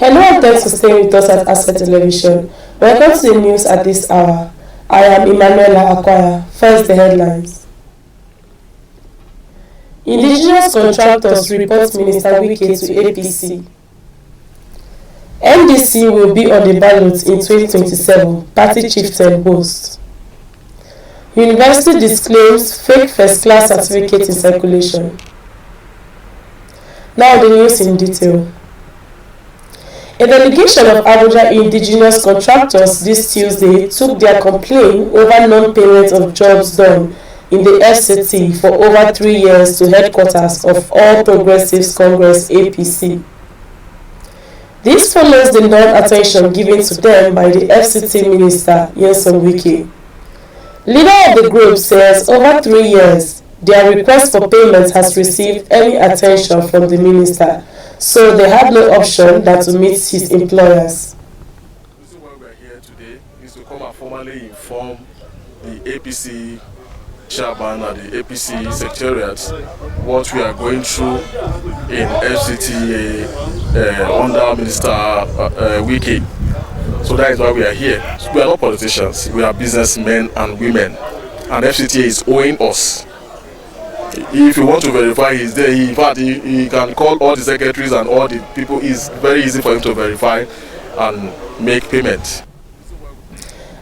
Hello and thanks for staying with us at Asset Television. Welcome to the news at this hour. I am Emmanuela Akwaya. First, the headlines. Indigenous contractors report Minister Wike to APC. NDC will be on the ballot in 2027, party chieftain boast. University disclaims fake first-class certificate in circulation. Now the news in detail. A delegation of Abuja Indigenous contractors this Tuesday took their complaint over non-payment of jobs done in the FCT for over 3 years to headquarters of All Progressives Congress APC. This follows the non-attention given to them by the FCT Minister Wike. Leader of the group says over 3 years, their request for payment has received any attention from the minister, so they had no option than to meet his employers. The reason why we are here today is to come and formally inform the APC chairman and the APC Secretariat what we are going through in FCT under Minister Wike. So that is why we are here. So we are not politicians, we are businessmen and women, and FCTA is owing us. If you want to verify, he's there. In fact, he can call all the secretaries and all the people. It's very easy for him to verify and make payment.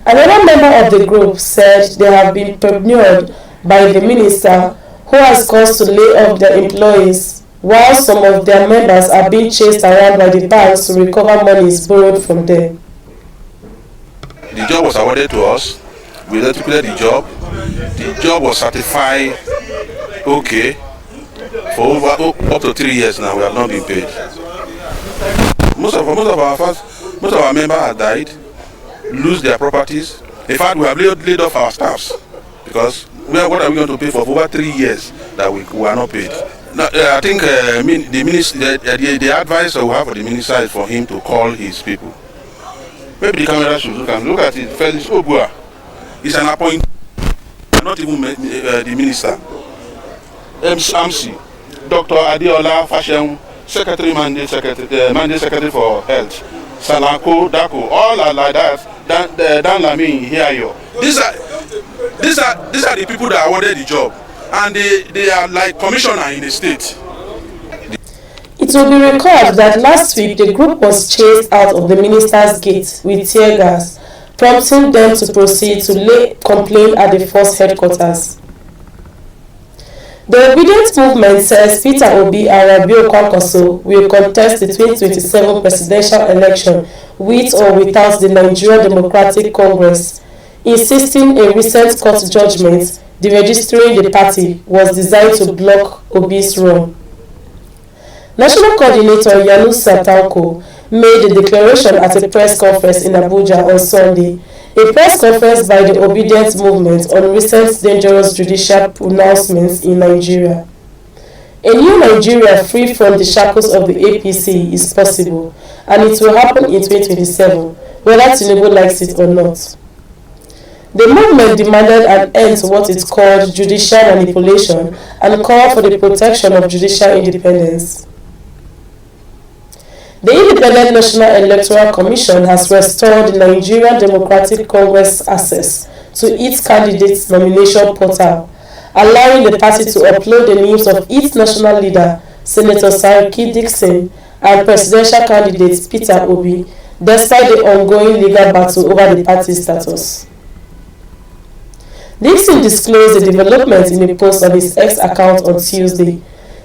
Another member of the group said they have been perjured by the minister, who has caused to lay off their employees, while some of their members are being chased around by the banks to recover monies borrowed from them. The job was awarded to us. We executed the job. The job was certified okay for over up to 3 years now. We have not been paid. Most of our members have died, lose their properties. In fact, we have laid off our staffs because what are we going to pay for over 3 years that we are not paid? Now, I think the advice I will have for the minister is for him to call his people. Maybe the camera should look at it. Felix Obua is an appointment, not even the minister. MC, Dr. Adiola Fashion, Mandate Secretary for Health, Salako, Dako, all are like that. Dan Lami, here you. These are the people that awarded the job, and they are like commissioner in the state. It will be recalled that last week the group was chased out of the minister's gate with tear gas, prompting them to proceed to lay complaint at the force headquarters. The Obedient Movement says Peter Obi and Rabiu Kwankwaso will contest the 2027 presidential election with or without the Nigerian Democratic Congress, insisting a recent court judgment deregistering the party was designed to block Obi's run. National Coordinator Yanusa Tanko made the declaration at a press conference in Abuja on Sunday, a press conference by the Obedient Movement on recent dangerous judicial pronouncements in Nigeria. A new Nigeria free from the shackles of the APC is possible, and it will happen in 2027, whether Tinubu likes it or not. The movement demanded an end to what it called judicial manipulation and called for the protection of judicial independence. The Independent National Electoral Commission has restored the Nigerian Democratic Congress access to its candidates' nomination portal, allowing the party to upload the names of its national leader, Senator Saraki Dixon, and presidential candidate Peter Obi, despite the ongoing legal battle over the party's status. Dixon disclosed the development in a post on his X account on Tuesday.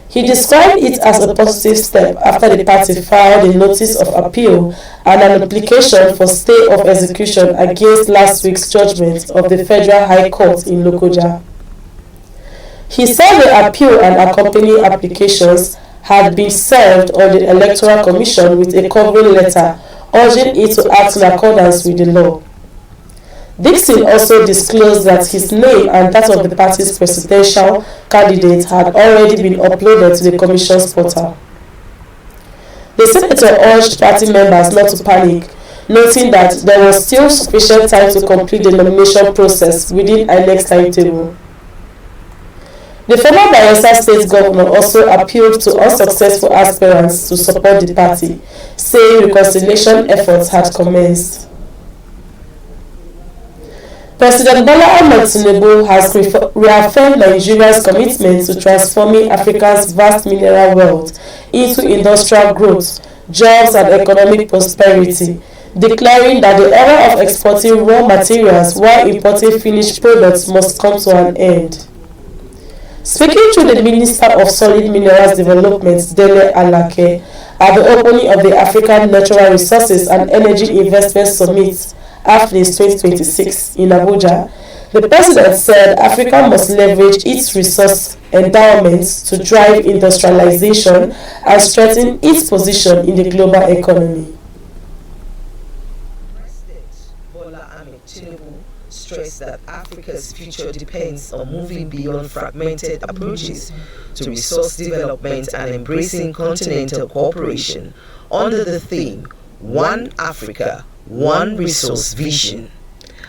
He described it as a positive step after the party filed a notice of appeal and an application for stay of execution against last week's judgment of the Federal High Court in Lokoja. He said the appeal and accompanying applications had been served on the Electoral Commission with a covering letter urging it to act in accordance with the law. Dixon also disclosed that his name and that of the party's presidential candidate had already been uploaded to the Commission's portal. The senator urged party members not to panic, noting that there was still sufficient time to complete the nomination process within INEC's timetable. The former Bayelsa State Governor also appealed to unsuccessful aspirants to support the party, saying reconciliation efforts had commenced. President Bola Ahmed Tinubu has reaffirmed Nigeria's commitment to transforming Africa's vast mineral wealth into industrial growth, jobs and economic prosperity, declaring that the era of exporting raw materials while importing finished products must come to an end. Speaking to the Minister of Solid Minerals Development, Dele Alake, at the opening of the African Natural Resources and Energy Investment Summit, AFNIS 2026 in Abuja, the President said Africa must leverage its resource endowments to drive industrialization and strengthen its position in the global economy. President Bola Ahmed Tinubu stressed that Africa's future depends on moving beyond fragmented approaches to resource development and embracing continental cooperation under the theme One Africa, One Resource Vision.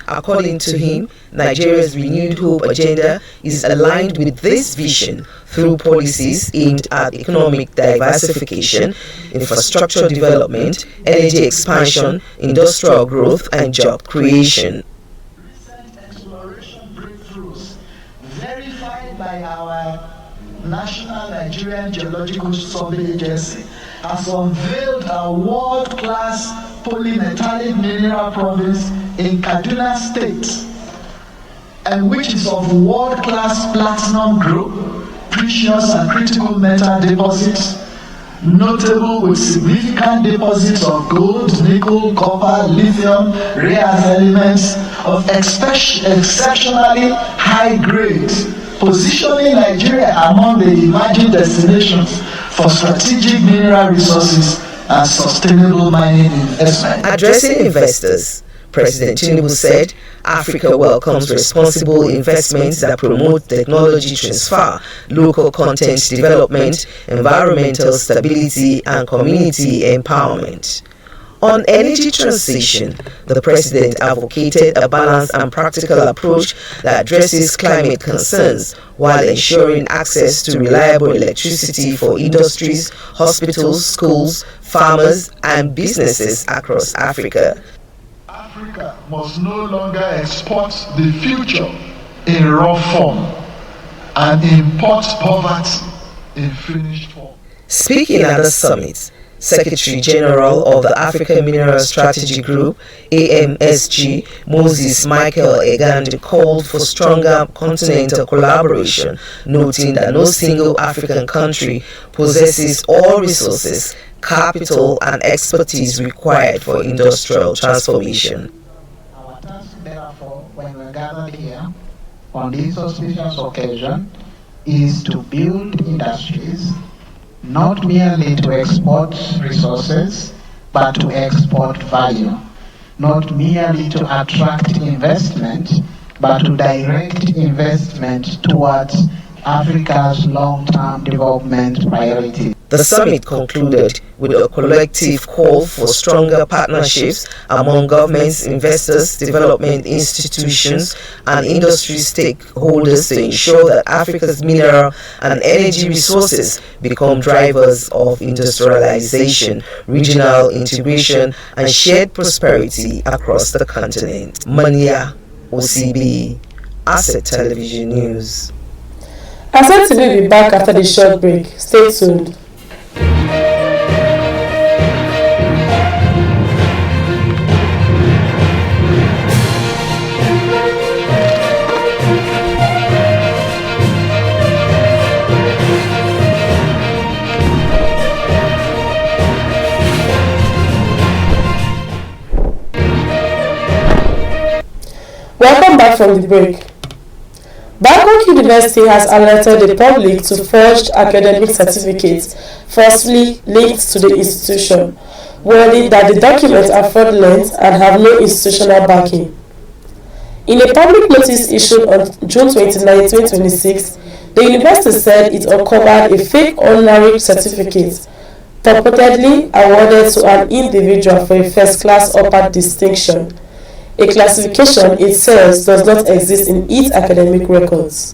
According to him, Nigeria's renewed hope agenda is aligned with this vision through policies aimed at economic diversification, infrastructure development, energy expansion, industrial growth, and job creation. Recent exploration breakthroughs verified by our National Nigerian Geological Survey Agency has unveiled a world-class polymetallic mineral province in Kaduna State, and which is of world-class platinum group, precious and critical metal deposits, notable with significant deposits of gold, nickel, copper, lithium, rare earth elements of exceptionally high grades, positioning Nigeria among the emerging destinations for strategic mineral resources and sustainable mining investment. Addressing investors, President Tinubu said Africa welcomes responsible investments that promote technology transfer, local content development, environmental stability, and community empowerment. On energy transition, the President advocated a balanced and practical approach that addresses climate concerns while ensuring access to reliable electricity for industries, hospitals, schools, farmers, and businesses across Africa. Africa must no longer export the future in raw form and import poverty in finished form. Speaking at the summit, Secretary General of the African Mineral Strategy Group, AMSG, Moses Michael Egandi, called for stronger continental collaboration, noting that no single African country possesses all resources, capital, and expertise required for industrial transformation. Our task, therefore, when we're gathered here on this auspicious occasion, is to build industries not merely to export resources, but to export value, not merely to attract investment, but to direct investment towards Africa's long-term development priorities. The summit concluded with a collective call for stronger partnerships among governments, investors, development institutions, and industry stakeholders to ensure that Africa's mineral and energy resources become drivers of industrialization, regional integration, and shared prosperity across the continent. Mania, OCB, Asset Television News. Asset TV will be back after the short break. Stay tuned. Welcome back from the break. Bangkok University has alerted the public to forged academic certificates falsely linked to the institution, warning that the documents are fraudulent and have no institutional backing. In a public notice issued on June 29, 2026, the university said it uncovered a fake honorary certificate purportedly awarded to an individual for a first-class upper distinction. A classification it says does not exist in its academic records.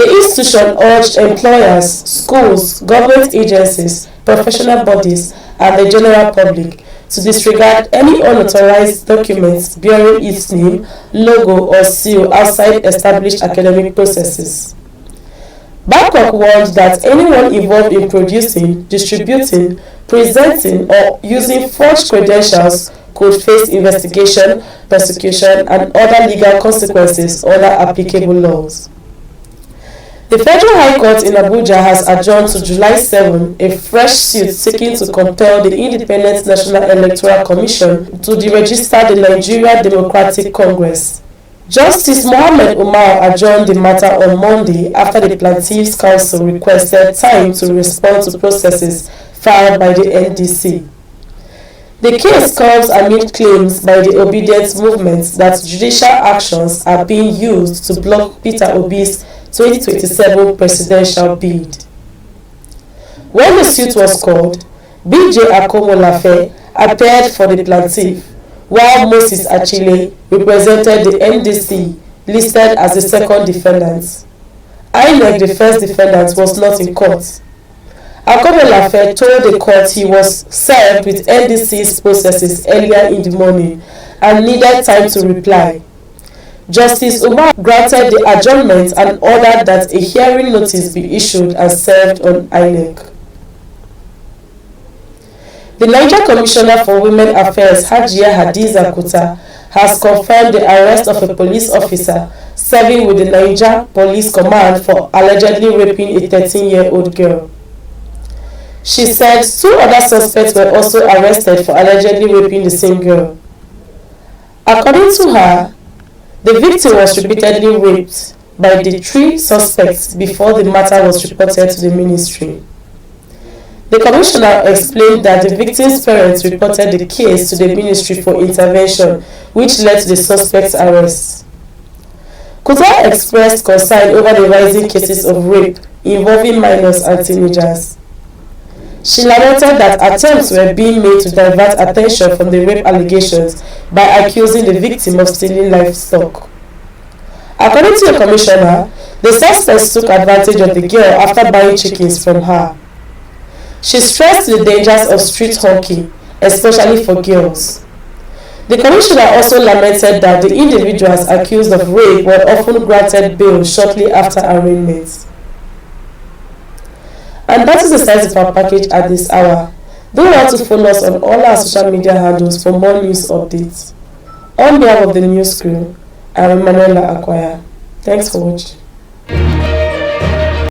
The institution urged employers, schools, government agencies, professional bodies, and the general public to disregard any unauthorized documents bearing its name, logo, or seal outside established academic processes. Babcock warned that anyone involved in producing, distributing, presenting, or using forged credentials could face investigation, prosecution, and other legal consequences under applicable laws. The Federal High Court in Abuja has adjourned to July 7 a fresh suit seeking to compel the Independent National Electoral Commission to deregister the Nigeria Democratic Congress. Justice Mohammed Umar adjourned the matter on Monday after the Plaintiffs' Counsel requested time to respond to processes filed by the NDC. The case comes amid claims by the Obedient Movement that judicial actions are being used to block Peter Obi's 2027 presidential bid. When the suit was called, B.J. Akomolafe appeared for the plaintiff, while Moses Achille represented the NDC, listed as the second defendant. INEC, the first defendant, was not in court. Akomolafe told the court he was served with NDC's processes earlier in the morning and needed time to reply. Justice Umar granted the adjournment and ordered that a hearing notice be issued and served on INEC. The Niger Commissioner for Women Affairs, Hajia Hadiza Kuta, has confirmed the arrest of a police officer serving with the Niger Police Command for allegedly raping a 13-year-old girl. She said 2 other suspects were also arrested for allegedly raping the same girl. According to her, the victim was repeatedly raped by the 3 suspects before the matter was reported to the ministry. The commissioner explained that the victim's parents reported the case to the ministry for intervention, which led to the suspect's arrest. Kuta expressed concern over the rising cases of rape involving minors and teenagers. She lamented that attempts were being made to divert attention from the rape allegations by accusing the victim of stealing livestock. According to the commissioner, the suspects took advantage of the girl after buying chickens from her. She stressed the dangers of street hawking, especially for girls. The commissioner also lamented that the individuals accused of rape were often granted bail shortly after arraignment. And that is the size of our package at this hour. Don't want to follow us on all our social media handles for more news updates. On behalf of the news crew, I'm Emanuela Akwaya. Thanks for watching.